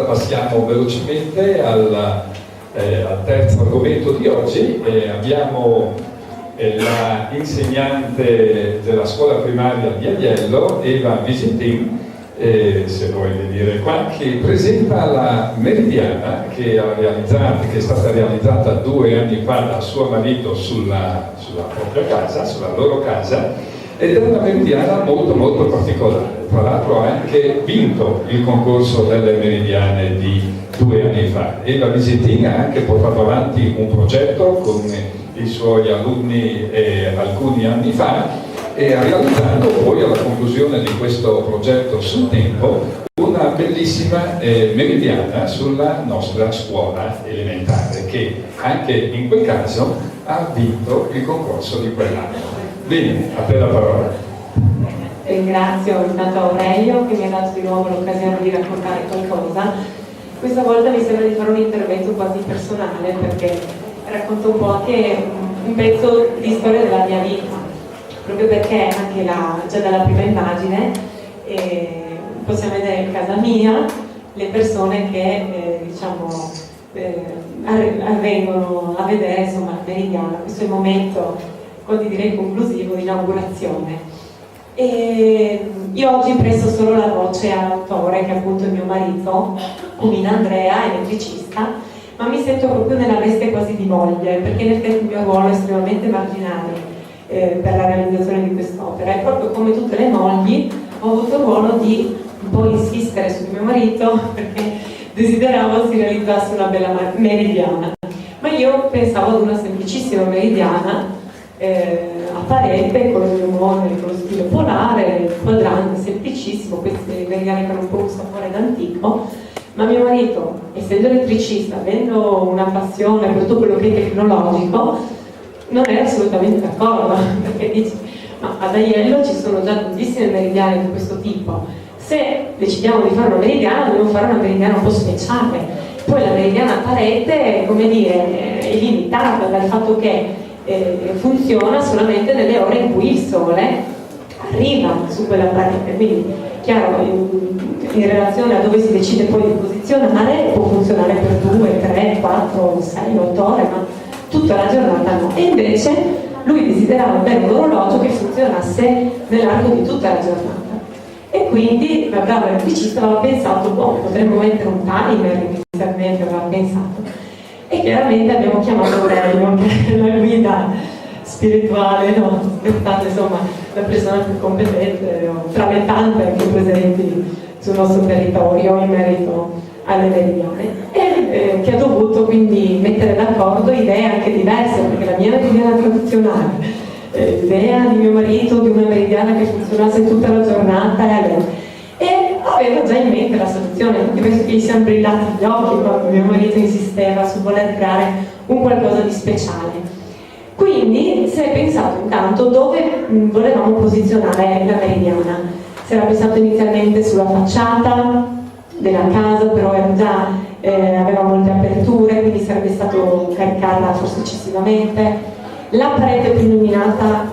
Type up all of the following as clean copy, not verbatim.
passiamo velocemente al terzo argomento di oggi. Abbiamo la insegnante della scuola primaria di Aiello, Eva Visintin, se vuoi dire qua, che presenta la Meridiana che è stata realizzata 2 anni fa da suo marito sulla propria casa, sulla loro casa, ed è una Meridiana molto molto particolare. Tra l'altro ha anche vinto il concorso delle Meridiane di 2 anni fa. Eva Visintin ha anche portato avanti un progetto con i suoi alunni alcuni anni fa, e ha realizzato poi, alla conclusione di questo progetto sul tempo, una bellissima Meridiana sulla nostra scuola elementare, che anche in quel caso ha vinto il concorso di quell'anno. Bene, a te la parola. Ringrazio intanto Aurelio che mi ha dato di nuovo l'occasione di raccontare qualcosa. Questa volta mi sembra di fare un intervento quasi personale, perché racconto un po' anche un pezzo di storia della mia vita, proprio perché anche già dalla prima immagine possiamo vedere in casa mia le persone che vengono a vedere, insomma, la Meridiana. Questo è il momento, quasi direi conclusivo, di inaugurazione. E io oggi presto solo la voce all'autore, che è appunto il mio marito, Cumina Andrea, elettricista, ma mi sento proprio nella veste quasi di moglie, perché in effetti il mio ruolo è estremamente marginale per la realizzazione di quest'opera, e proprio come tutte le mogli ho avuto il ruolo di un po' insistere sul mio marito, perché desideravo si realizzasse una bella Meridiana. Ma io pensavo ad una semplicissima Meridiana a parete, con il limone, con lo stile polare, il quadrante semplicissimo, queste Meridiane che hanno un po' un sapore d'antico. Ma mio marito, essendo elettricista, avendo una passione per tutto quello che è tecnologico, non era assolutamente d'accordo, perché dice: ma ad Aiello ci sono già tantissime Meridiane di questo tipo, se decidiamo di fare una Meridiana dobbiamo fare una Meridiana un po' speciale. Poi la Meridiana a parete, come dire, è limitata dal fatto che funziona solamente nelle ore in cui il sole arriva su quella parete, quindi chiaro, in relazione a dove si decide poi di posizionare, può funzionare per 2, 3, 4, 6, 8 ore, ma tutta la giornata no. E invece lui desiderava avere un orologio che funzionasse nell'arco di tutta la giornata, e quindi la brava elettricista aveva pensato: potremmo mettere un timer, inizialmente aveva pensato. E chiaramente abbiamo chiamato Aurelio, che è la guida spirituale, no? Scherzate, insomma, la persona più competente tra le tante anche presenti sul nostro territorio in merito alle Meridiane, e che ha dovuto quindi mettere d'accordo idee anche diverse, perché la mia Meridiana tradizionale, l'idea di mio marito di una Meridiana che funzionasse tutta la giornata e aveva già in mente la soluzione, perché penso che gli siano brillati gli occhi quando mio marito insisteva su voler creare un qualcosa di speciale. Quindi si è pensato intanto dove volevamo posizionare la Meridiana. Si era pensato inizialmente sulla facciata della casa, però aveva molte aperture, quindi sarebbe stato caricata forse eccessivamente. La parete più illuminata,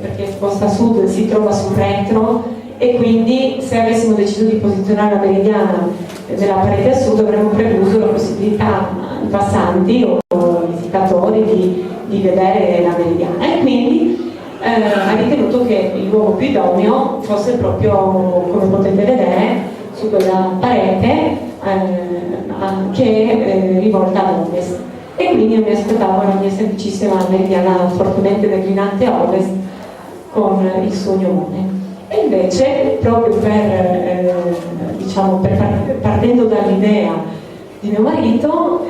perché esposta a sud, si trova sul retro, e quindi se avessimo deciso di posizionare la Meridiana nella parete a sud avremmo precluso la possibilità ai passanti o ai visitatori di vedere la Meridiana, e quindi ha ritenuto che il luogo più idoneo fosse proprio, come potete vedere, su quella parete che è rivolta ad ovest. E quindi io mi aspettavo la mia semplicissima Meridiana fortemente declinante a ovest con il suo gnomone. E invece, proprio partendo dall'idea di mio marito,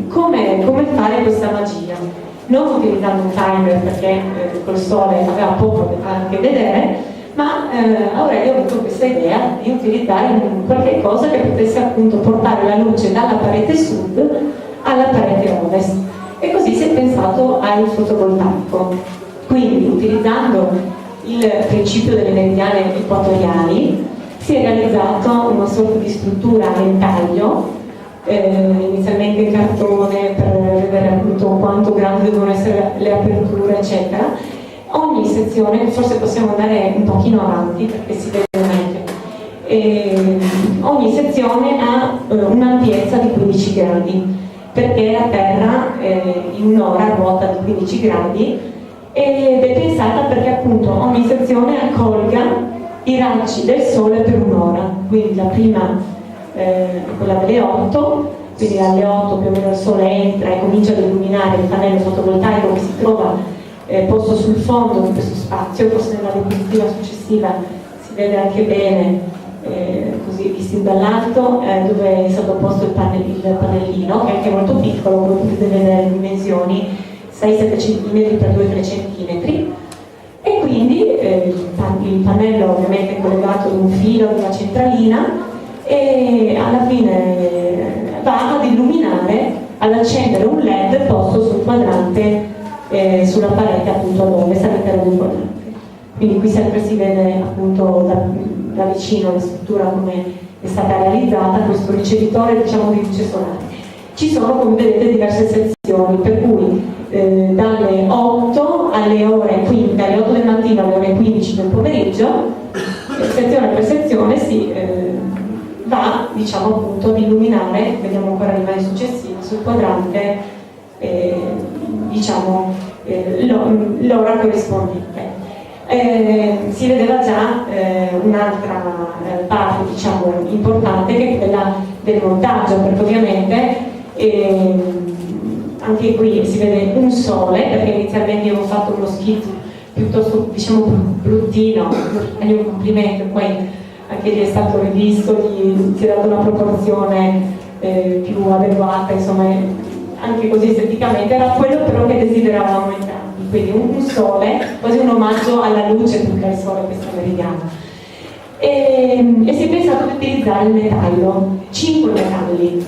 come fare questa magia? Non utilizzando un timer, perché col sole aveva poco a che vedere, ma Aurelio ha avuto questa idea di utilizzare qualche cosa che potesse appunto portare la luce dalla parete sud alla parete ovest, e così si è pensato al fotovoltaico. Quindi, utilizzando il principio delle meridiane equatoriali, si è realizzato una sorta di struttura a ventaglio, inizialmente in cartone, per vedere appunto quanto grandi devono essere le aperture, eccetera. Ogni sezione, forse possiamo andare un pochino avanti perché si vede meglio, ogni sezione ha un'ampiezza di 15 gradi, perché la Terra in un'ora ruota di 15 gradi ed è pensata perché appunto ogni sezione accolga i raggi del Sole per un'ora. Quindi la prima è quella delle 8, quindi alle 8 più o meno il Sole entra e comincia ad illuminare il pannello fotovoltaico che si trova posto sul fondo di questo spazio. Forse nella diapositiva successiva si vede anche bene, così visti dall'alto, dove è stato posto il pannellino, che è anche molto piccolo, come potete vedere in dimensioni 6-7 cm x 2-3 cm, e quindi il pannello ovviamente è collegato ad un filo di una centralina e alla fine va ad illuminare, ad accendere un LED posto sul quadrante, sulla parete appunto ad ovest all'interno del quadrante. Quindi qui sempre si vede appunto da vicino la struttura come è stata realizzata, questo ricevitore diciamo di luce solare. Ci sono, come vedete, diverse sezioni, per cui dalle 8 alle ore 15, dalle 8 del mattino alle ore 15 del pomeriggio, sezione per sezione si va diciamo appunto ad illuminare, vediamo ancora l'immagine successiva, sul quadrante diciamo l'ora corrispondente. Si vedeva già un'altra parte diciamo importante, che è quella del montaggio, perché ovviamente anche qui si vede un sole, perché inizialmente io avevo fatto uno schizzo piuttosto diciamo bruttino, quindi un complimento, poi anche lì è stato rivisto, si è data una proporzione più adeguata, insomma anche così esteticamente era quello però che desideravamo entrambi. Quindi un sole, quasi un omaggio alla luce più che al sole questa meridiana. E si è pensato di utilizzare il metallo, 5 metalli.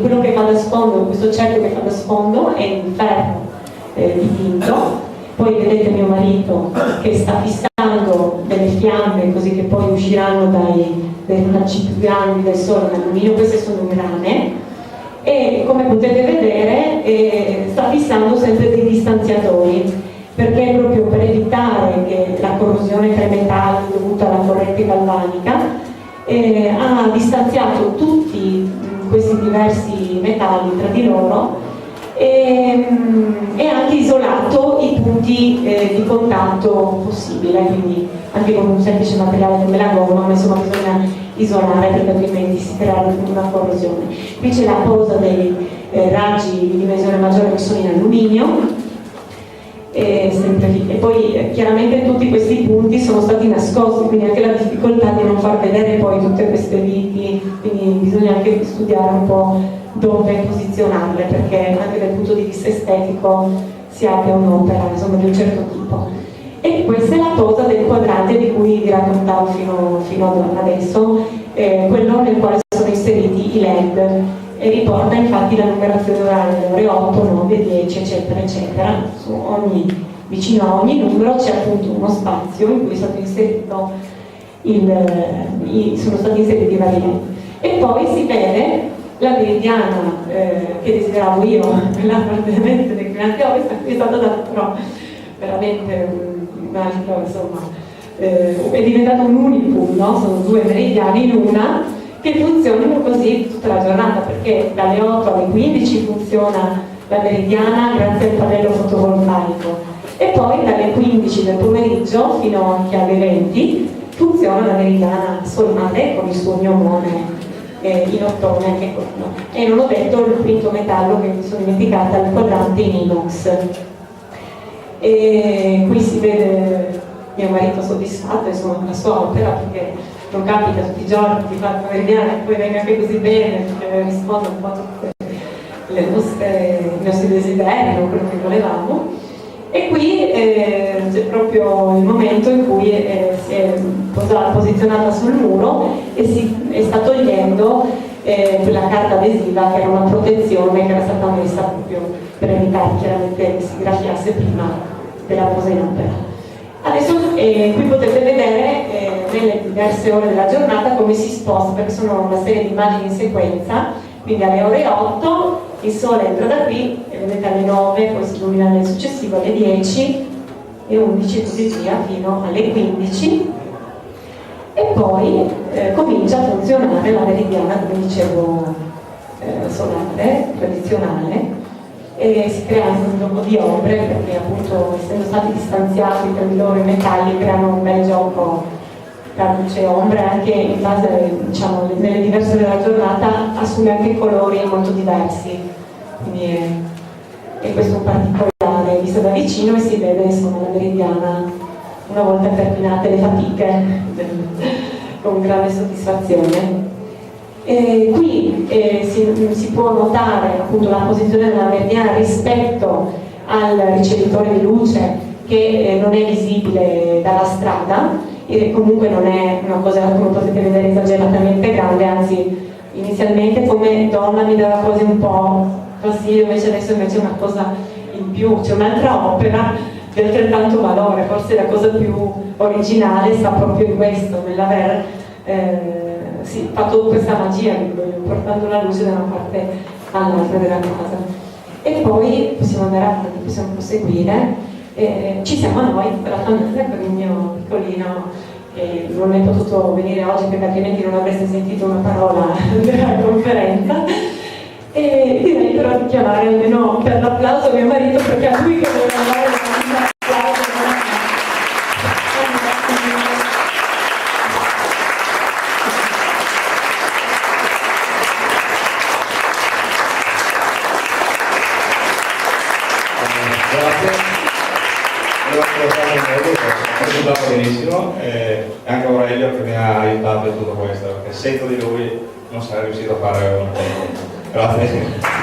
Quello che fa da sfondo, questo cerchio che fa da sfondo è il ferro dipinto. Poi vedete mio marito che sta fissando delle fiamme così che poi usciranno dai raggi più grandi del sole in alluminio. Queste sono rame. E come potete vedere sta fissando sempre dei distanziatori, perché proprio per evitare che la corrosione tra i metalli dovuta alla corrente galvanica ha distanziato tutti questi diversi metalli tra di loro e anche isolato i punti di contatto possibile, quindi anche con un semplice materiale come la gomma, ma insomma bisogna isolare perché altrimenti si crea una corrosione. Qui c'è la posa dei raggi di dimensione maggiore che sono in alluminio sempre lì. E poi chiaramente tutti questi punti sono stati nascosti, quindi anche la difficoltà di non far vedere poi tutte queste viti, quindi bisogna anche studiare un po' dove posizionarle, perché anche dal punto di vista estetico si abbia un'opera insomma di un certo tipo. E questa è la posa del quadrante di cui vi raccontavo fino ad adesso, quello nel quale sono inseriti i LED, e riporta infatti la numerazione oraria delle ore 8, 9, 10 eccetera eccetera. Vicino a ogni numero c'è appunto uno spazio in cui è stato inserito sono stati inseriti i vari LED. E poi si vede la meridiana che desideravo io, quella appartenente del Grande Ovest, a cui è stata data però veramente un altro, insomma, è diventato un unicum, no? Sono 2 meridiani in una che funzionano così tutta la giornata, perché dalle 8 alle 15 funziona la meridiana grazie al pannello fotovoltaico e poi dalle 15 del pomeriggio fino anche alle 20 funziona la meridiana solare con il suo gnomone in ottone, che è quello. E non ho detto il quinto metallo che mi sono dimenticata, il quadrante in inox. E qui si vede mio marito soddisfatto insomma con la sua opera, perché non capita tutti i giorni di fare una meridiana e poi venga anche così bene, perché risponde un po' a tutti i nostri desideri, no? Quello che volevamo. E qui c'è proprio il momento in cui si è posizionata sul muro e si sta togliendo quella carta adesiva che era una protezione che era stata messa proprio per evitare chiaramente che si graffiasse prima della posa in opera. Adesso qui potete vedere nelle diverse ore della giornata come si sposta, perché sono una serie di immagini in sequenza. Quindi alle ore 8 il sole entra da qui e vedete alle 9, poi si illumina nel successivo alle 10 e 11 e così via fino alle 15, e poi comincia a funzionare la meridiana, come dicevo, solare, tradizionale, e si crea anche un gioco di ombre, perché appunto essendo stati distanziati tra di loro i metalli creano un bel gioco tra luce e ombre, anche in base, diciamo, nelle diverse della giornata assume anche colori molto diversi, quindi è questo un particolare visto da vicino, e si vede insomma la meridiana una volta terminate le fatiche con grande soddisfazione. Qui si può notare appunto la posizione della meridiana rispetto al ricevitore di luce che non è visibile dalla strada, e comunque non è una cosa, come potete vedere, esageratamente grande, anzi inizialmente come donna mi dava quasi un po' fastidio, invece adesso è una cosa in più, c'è un'altra opera di altrettanto valore, forse la cosa più originale sta proprio in questo, nell'aver fatto questa magia, portando la luce da una parte all'altra della casa. E poi possiamo andare avanti, possiamo proseguire. Ci siamo noi, la famiglia, con il mio piccolino che non è potuto venire oggi perché altrimenti non avreste sentito una parola della conferenza, e direi però di chiamare almeno per l'applauso mio marito, perché a lui che deve andare a benissimo, e anche Aurelio che mi ha aiutato in tutto questo, perché senza di lui non sarei riuscito a fare una cosa. Grazie.